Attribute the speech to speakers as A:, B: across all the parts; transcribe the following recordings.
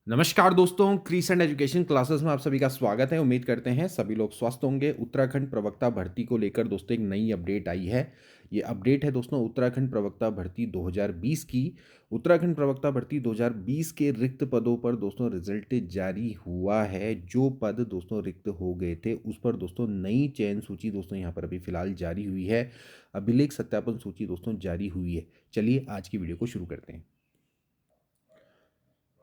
A: नमस्कार दोस्तों, crescent education classes में आप सभी का स्वागत है। उम्मीद करते हैं सभी लोग स्वस्थ होंगे। उत्तराखंड प्रवक्ता भर्ती को लेकर दोस्तों एक नई अपडेट आई है। ये अपडेट है दोस्तों उत्तराखंड प्रवक्ता भर्ती 2020 की। उत्तराखंड प्रवक्ता भर्ती 2020 के रिक्त पदों पर दोस्तों रिजल्ट जारी हुआ है। जो पद दोस्तों रिक्त हो गए थे उस पर दोस्तों नई चयन सूची दोस्तों यहाँ पर अभी फिलहाल जारी हुई है। अभिलेख सत्यापन सूची दोस्तों जारी हुई है। चलिए आज की वीडियो को शुरू करते हैं।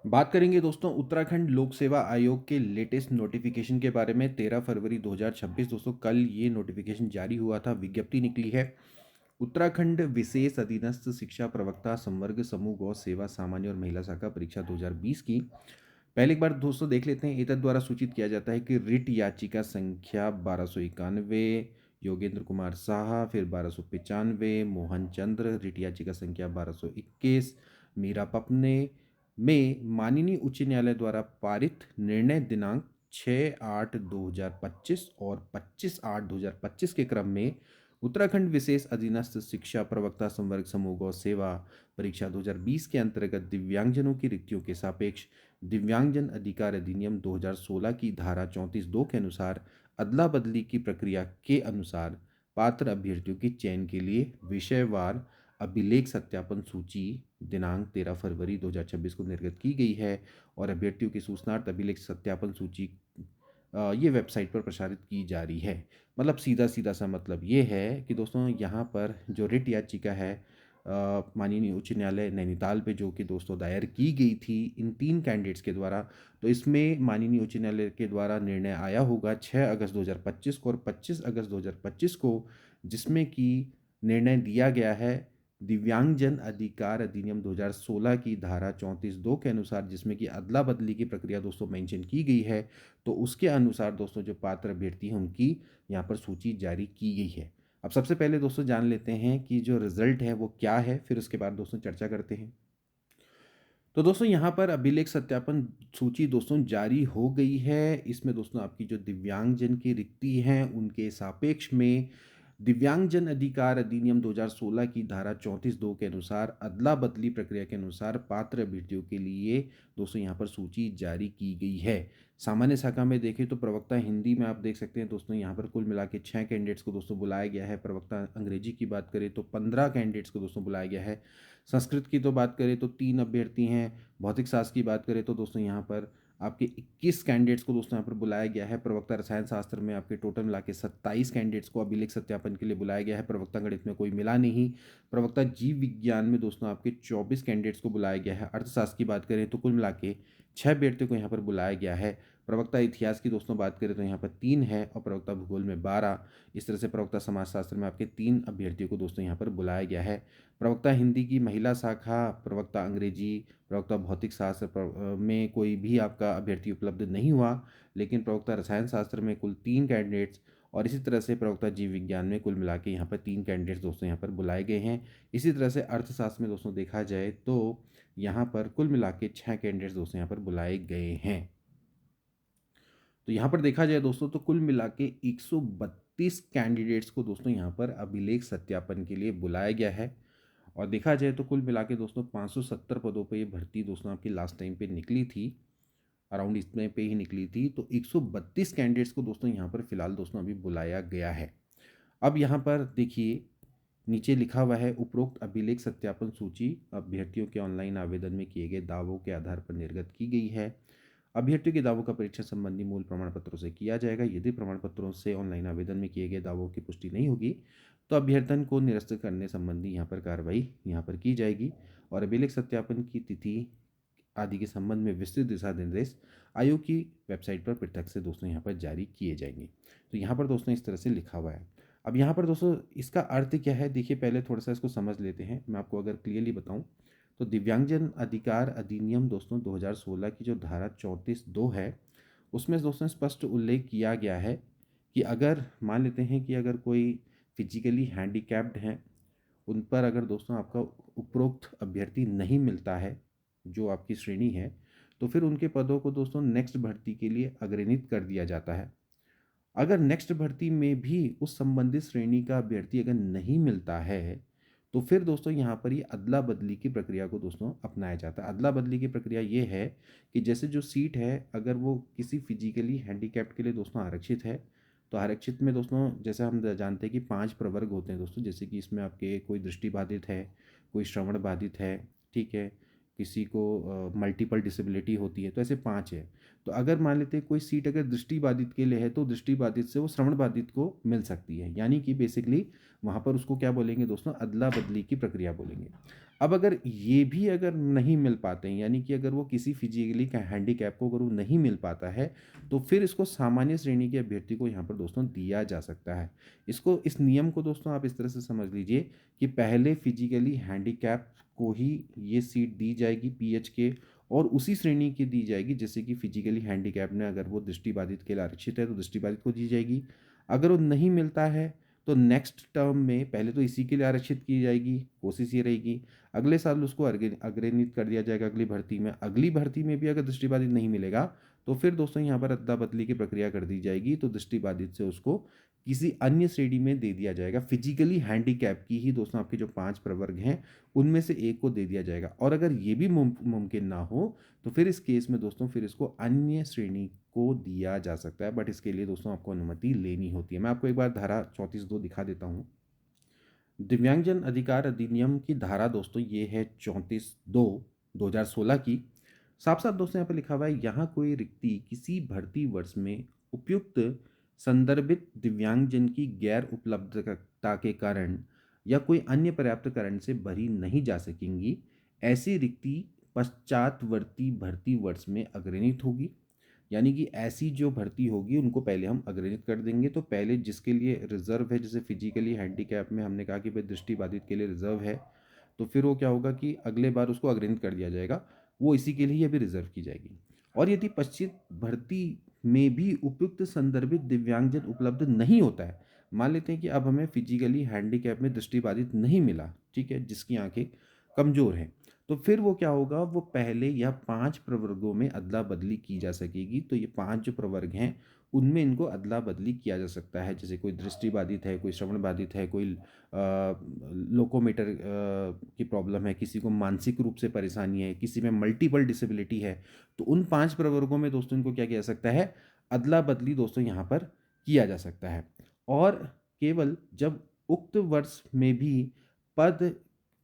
A: बात करेंगे दोस्तों उत्तराखंड लोक सेवा आयोग के लेटेस्ट नोटिफिकेशन के बारे में। 13 फरवरी 2026 दोस्तों कल ये नोटिफिकेशन जारी हुआ था, विज्ञप्ति निकली है। उत्तराखंड विशेष अधीनस्थ शिक्षा प्रवक्ता संवर्ग समूह गौ सेवा सामान्य और महिला शाखा परीक्षा 2020 की। पहले एक बार दोस्तों देख लेते हैं। एतद द्वारा सूचित किया जाता है कि रिट याचिका संख्या 1291 योगेंद्र कुमार साहा, फिर 1295 मोहन चंद्र, रिट याचिका संख्या 1221 मीरा पपने में माननीय उच्च न्यायालय द्वारा पारित निर्णय दिनांक 6/8/2025 और 25/8/2025 के क्रम में उत्तराखंड विशेष अधीनस्थ शिक्षा प्रवक्ता संवर्ग समूह गौ सेवा परीक्षा 2020 के अंतर्गत दिव्यांगजनों की रिक्तियों के सापेक्ष दिव्यांगजन अधिकार अधिनियम 2016 की धारा 34(2) के अनुसार अदला बदली की प्रक्रिया के अनुसार पात्र अभ्यर्थियों के चयन के लिए विषयवार अभिलेख सत्यापन सूची दिनांक 13 फरवरी 2026 को निर्गत की गई है। और अभ्यर्थियों की सूचनार्थ अभिलेख सत्यापन सूची ये वेबसाइट पर प्रसारित की जा रही है। मतलब सीधा सीधा सा मतलब ये है कि दोस्तों यहाँ पर जो रिट याचिका है माननीय उच्च न्यायालय नैनीताल पे जो कि दोस्तों दायर की गई थी इन 3 कैंडिडेट्स के द्वारा, तो इसमें माननीय उच्च न्यायालय के द्वारा निर्णय आया होगा 6 अगस्त 2025 को और 25 अगस्त 2025 को, जिसमें कि निर्णय दिया गया है दिव्यांगजन अधिकार अधिनियम 2016 की धारा 34(2) के अनुसार, जिसमें कि अदला बदली की प्रक्रिया दोस्तों मेंशन की गई है। तो उसके अनुसार दोस्तों जो पात्र अभ्यर्थी हैं उनकी यहाँ पर सूची जारी की गई है। अब सबसे पहले दोस्तों जान लेते हैं कि जो रिजल्ट है वो क्या है, फिर उसके बाद दोस्तों चर्चा करते हैं। तो दोस्तों यहाँ पर अभिलेख सत्यापन सूची दोस्तों जारी हो गई है। इसमें दोस्तों आपकी जो दिव्यांगजन की रिक्ति हैं उनके सापेक्ष में दिव्यांगजन अधिकार अधिनियम 2016 की धारा 34(2) के अनुसार अदला बदली प्रक्रिया के अनुसार पात्र अभ्यर्थियों के लिए दोस्तों यहाँ पर सूची जारी की गई है। सामान्य शाखा में देखें तो प्रवक्ता हिंदी में आप देख सकते हैं दोस्तों यहाँ पर कुल मिला के 6 कैंडिडेट्स को दोस्तों बुलाया गया है। प्रवक्ता अंग्रेजी की बात करें तो 15 कैंडिडेट्स को दोस्तों बुलाया गया है। संस्कृत की तो बात करें तो 3 अभ्यर्थी हैं। भौतिक शास्त्र की बात करें तो दोस्तों यहाँ पर आपके 21 कैंडिडेट्स को दोस्तों यहाँ पर बुलाया गया है। प्रवक्ता रसायन शास्त्र में आपके टोटल मिला के 27 कैंडिडेट्स को अभिलेख सत्यापन के लिए बुलाया गया है। प्रवक्ता गणित में कोई मिला नहीं। प्रवक्ता जीव विज्ञान में दोस्तों आपके 24 कैंडिडेट्स को बुलाया गया है। अर्थशास्त्र की बात करें तो कुल मिला के 6 अभ्यर्थियों को यहाँ पर बुलाया गया है। प्रवक्ता इतिहास की दोस्तों बात करें तो यहाँ पर 3 है और प्रवक्ता भूगोल में 12। इस तरह से प्रवक्ता समाजशास्त्र में आपके 3 अभ्यर्थियों को दोस्तों यहाँ पर बुलाया गया है। प्रवक्ता हिंदी की महिला शाखा, प्रवक्ता अंग्रेजी, प्रवक्ता भौतिक शास्त्र में कोई भी आपका अभ्यर्थी उपलब्ध नहीं हुआ। लेकिन प्रवक्ता रसायन शास्त्र में कुल 3 कैंडिडेट्स और इसी तरह से प्रवक्ता जीव विज्ञान में कुल मिला के यहाँ पर 3 कैंडिडेट्स दोस्तों यहाँ पर बुलाए गए हैं। इसी तरह से अर्थशास्त्र में दोस्तों देखा जाए तो यहाँ पर कुल मिला के 6 कैंडिडेट्स दोस्तों यहाँ पर बुलाए गए हैं। तो यहाँ पर देखा जाए दोस्तों तो कुल मिला के 132 कैंडिडेट्स को दोस्तों यहाँ पर अभिलेख सत्यापन के लिए बुलाया गया है। और देखा जाए तो कुल मिला के दोस्तों 570 पदों पे ये भर्ती दोस्तों आपकी लास्ट टाइम पे निकली थी, अराउंड इतने पे ही निकली थी। तो 132 कैंडिडेट्स को दोस्तों यहाँ पर फिलहाल दोस्तों अभी बुलाया गया है। अब यहाँ पर देखिए नीचे लिखा हुआ है उपरोक्त अभिलेख सत्यापन सूची अभ्यर्थियों के ऑनलाइन आवेदन में किए गए दावों के आधार पर निर्गत की गई है। अभ्यर्थियों के दावों का परीक्षा संबंधी मूल प्रमाण पत्रों से किया जाएगा। यदि प्रमाण पत्रों से ऑनलाइन आवेदन में किए गए दावों की पुष्टि नहीं होगी तो अभ्यर्थन को निरस्त करने संबंधी यहाँ पर कार्रवाई यहाँ पर की जाएगी। और अभिलेख सत्यापन की तिथि आदि के संबंध में विस्तृत दिशा निर्देश आयोग की वेबसाइट पर पृथक से दोस्तों यहाँ पर जारी किए जाएंगे। तो यहाँ पर दोस्तों इस तरह से लिखा हुआ है। अब यहाँ पर दोस्तों इसका अर्थ क्या है, देखिए पहले थोड़ा सा इसको समझ लेते हैं। मैं आपको अगर क्लियरली बताऊँ तो दिव्यांगजन अधिकार अधिनियम दोस्तों 2016 की जो धारा 34(2) है उसमें दोस्तों स्पष्ट उल्लेख किया गया है कि अगर मान लेते हैं कि अगर कोई फिजिकली हैंडीकैप्ड हैं, उन पर अगर दोस्तों आपका उपरोक्त अभ्यर्थी नहीं मिलता है जो आपकी श्रेणी है, तो फिर उनके पदों को दोस्तों नेक्स्ट भर्ती के लिए अग्रणित कर दिया जाता है। अगर नेक्स्ट भर्ती में भी उस संबंधित श्रेणी का अभ्यर्थी अगर नहीं मिलता है तो फिर दोस्तों यहाँ पर ये अदला बदली की प्रक्रिया को दोस्तों अपनाया जाता है। अदला बदली की प्रक्रिया ये है कि जैसे जो सीट है अगर वो किसी फिजिकली हैंडीकैप्ड के लिए दोस्तों आरक्षित है, तो आरक्षित में दोस्तों जैसे हम जानते हैं कि 5 प्रवर्ग होते हैं दोस्तों, जैसे कि इसमें आपके कोई दृष्टिबाधित है, कोई श्रवण बाधित है, ठीक है, किसी को मल्टीपल डिसेबिलिटी होती है, तो ऐसे 5 है। तो अगर मान लेते हैं कोई सीट अगर दृष्टिबाधित के लिए है तो दृष्टिबाधित से वो श्रवण बाधित को मिल सकती है, यानी कि बेसिकली वहाँ पर उसको क्या बोलेंगे दोस्तों, अदला बदली की प्रक्रिया बोलेंगे। अब अगर ये भी अगर नहीं मिल पाते हैं, यानी कि अगर वो किसी फिजिकली हैंडीकैप को अगर वो नहीं मिल पाता है, तो फिर इसको सामान्य श्रेणी के अभ्यर्थी को यहाँ पर दोस्तों दिया जा सकता है। इस नियम को दोस्तों आप इस तरह से समझ लीजिए कि पहले फिजिकली हैंडीकैप को ही ये सीट दी जाएगी पीएच के, और उसी श्रेणी की दी जाएगी, जैसे कि फिजिकली हैंडीकैप ने अगर वो दृष्टिबाधित के लिए आरक्षित है तो दृष्टिबाधित को दी जाएगी। अगर वो नहीं मिलता है तो नेक्स्ट टर्म में पहले तो इसी के लिए आरक्षित की जाएगी, कोशिश ये रहेगी, अगले साल उसको अग्रणित कर दिया जाएगा अगली भर्ती में। अगली भर्ती में भी अगर दृष्टिबाधित नहीं मिलेगा तो फिर दोस्तों यहाँ पर अदला बदली की प्रक्रिया कर दी जाएगी, तो दृष्टिबाधित से उसको किसी अन्य श्रेणी में दे दिया जाएगा। फिजिकली हैंडीकैप की ही दोस्तों आपके जो 5 प्रवर्ग हैं उनमें से एक को दे दिया जाएगा, और अगर ये भी मुमकिन ना हो तो फिर इस केस में दोस्तों फिर इसको अन्य श्रेणी को दिया जा सकता है, बट इसके लिए दोस्तों आपको अनुमति लेनी होती है। मैं आपको एक बार धारा 34(2) दिखा देता हूँ। दिव्यांगजन अधिकार अधिनियम की धारा दोस्तों ये है 34(2) 2016 की। साफ साफ दोस्तों यहाँ पर लिखा हुआ है, यहाँ कोई रिक्ति किसी भर्ती वर्ष में उपयुक्त संदर्भित दिव्यांगजन की गैर उपलब्धता के कारण या कोई अन्य पर्याप्त कारण से भरी नहीं जा सकेंगी। ऐसी रिक्ति पश्चातवर्ती भर्ती वर्ष में अग्रणित होगी, यानी कि ऐसी जो भर्ती होगी उनको पहले हम अग्रणित कर देंगे। तो पहले जिसके लिए रिजर्व है, जैसे फिजिकली हैंडीकैप में हमने कहा कि भाई दृष्टिबाधित के लिए रिजर्व है, तो फिर वो क्या होगा कि अगले बार उसको अग्रणित कर दिया जाएगा, वो इसी के लिए ही अभी रिजर्व की जाएगी। और यदि पश्चित भर्ती में भी उपयुक्त संदर्भित दिव्यांगजन उपलब्ध नहीं होता है, मान लेते हैं कि अब हमें फिजिकली हैंडीकैप में दृष्टिबाधित नहीं मिला, ठीक है, जिसकी आंखें कमज़ोर हैं, तो फिर वो क्या होगा, वो पहले या 5 प्रवर्गों में अदला बदली की जा सकेगी। तो ये 5 जो प्रवर्ग हैं उनमें इनको अदला बदली किया जा सकता है, जैसे कोई दृष्टिबाधित है, कोई श्रवण बाधित है, कोई लोकोमीटर की प्रॉब्लम है, किसी को मानसिक रूप से परेशानी है, किसी में मल्टीपल डिसेबिलिटी है, तो उन 5 प्रवर्गों में दोस्तों इनको क्या किया जा सकता है, अदला बदली दोस्तों यहाँ पर किया जा सकता है। और केवल जब पद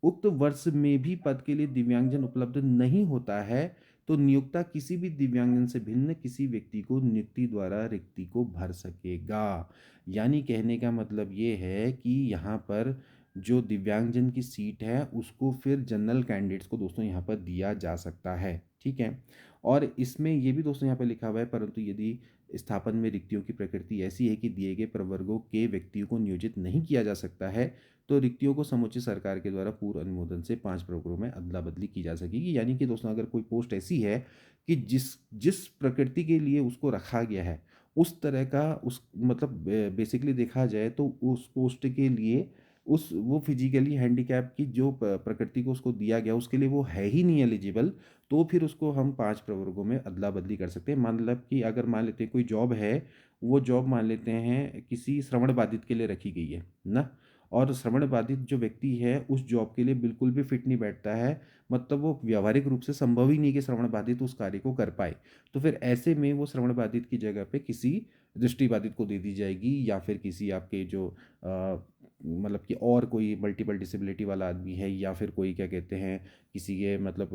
A: उक्त वर्ष में भी पद के लिए दिव्यांगजन उपलब्ध नहीं होता है, तो नियोक्ता किसी भी दिव्यांगजन से भिन्न किसी व्यक्ति को नियुक्ति द्वारा रिक्ति को भर सकेगा। यानी कहने का मतलब ये है कि यहाँ पर जो दिव्यांगजन की सीट है उसको फिर जनरल कैंडिडेट्स को दोस्तों यहाँ पर दिया जा सकता है, ठीक है। और इसमें ये भी दोस्तों यहाँ पर लिखा हुआ है, परंतु यदि स्थापन में रिक्तियों की प्रकृति ऐसी है कि दिए गए प्रवर्गों के व्यक्तियों को नियोजित नहीं किया जा सकता है, तो रिक्तियों को समुचित सरकार के द्वारा पूर्व अनुमोदन से 5 प्रवर्गों में अदला बदली की जा सकेगी। यानी कि दोस्तों अगर कोई पोस्ट ऐसी है कि जिस जिस प्रकृति के लिए उसको रखा गया है उस तरह का उस मतलब बेसिकली देखा जाए तो उस पोस्ट के लिए उस वो फिजिकली हैंडीकैप की जो प्रकृति को उसको दिया गया उसके लिए वो है ही नहीं एलिजिबल, तो फिर उसको हम 5 प्रवर्गों में अदला बदली कर सकते हैं। मतलब कि अगर मान लेते हैं कोई जॉब है, वो जॉब मान लेते हैं किसी श्रवण बाधित के लिए रखी गई है ना, और श्रवण बाधित जो व्यक्ति है उस जॉब के लिए बिल्कुल भी फिट नहीं बैठता है, मतलब वो व्यावहारिक रूप से संभव ही नहीं कि श्रवण बाधित उस कार्य को कर पाए, तो फिर ऐसे में वो श्रवण बाधित की जगह पे किसी दृष्टिबाधित को दे दी जाएगी, या फिर किसी आपके जो मतलब कि और कोई मल्टीपल डिसेबिलिटी वाला आदमी है, या फिर कोई क्या कहते हैं किसी के मतलब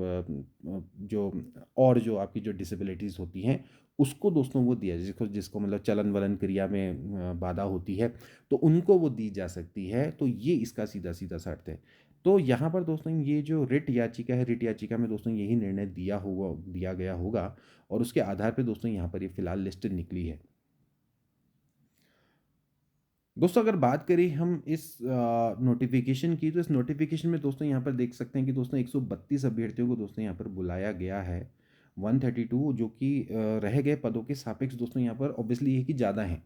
A: जो और जो आपकी जो डिसेबिलिटीज़ होती हैं उसको दोस्तों वो दिया, जिसको जिसको मतलब चलन वलन क्रिया में बाधा होती है, तो उनको वो दी जा सकती है। तो ये इसका सीधा सीधा सा अर्थ है। तो यहाँ पर दोस्तों ये जो रिट याचिका है, रिट याचिका में दोस्तों यही निर्णय दिया गया होगा, और उसके आधार पे दोस्तों यहाँ पर ये फिलहाल लिस्ट निकली है। दोस्तों अगर बात करें हम इस नोटिफिकेशन की, तो इस नोटिफिकेशन में दोस्तों यहाँ पर देख सकते हैं कि दोस्तों 132 अभ्यर्थियों को दोस्तों यहाँ पर बुलाया गया है। 132 जो कि रह गए पदों के सापेक्ष दोस्तों यहाँ पर ऑब्वियसली ये कि ज़्यादा हैं,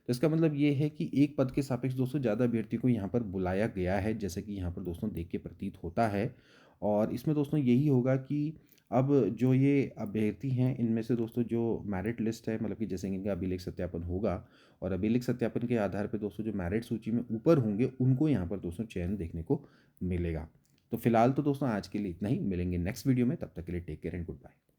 A: तो इसका मतलब ये है कि एक पद के सापेक्ष दोस्तों ज़्यादा अभ्यर्थी को यहाँ पर बुलाया गया है, जैसे कि यहाँ पर दोस्तों देख के प्रतीत होता है। और इसमें दोस्तों यही होगा कि अब जो ये अभ्यर्थी हैं, इनमें से दोस्तों जो मेरिट लिस्ट है, मतलब कि जैसे कि इनका अभिलेख सत्यापन होगा और अभिलेख सत्यापन के आधार पे दोस्तों जो मेरिट सूची में ऊपर होंगे, उनको यहाँ पर दोस्तों चयन देखने को मिलेगा। तो फिलहाल तो दोस्तों आज के लिए इतना ही, मिलेंगे नेक्स्ट वीडियो में, तब तक के लिए take care and good bye.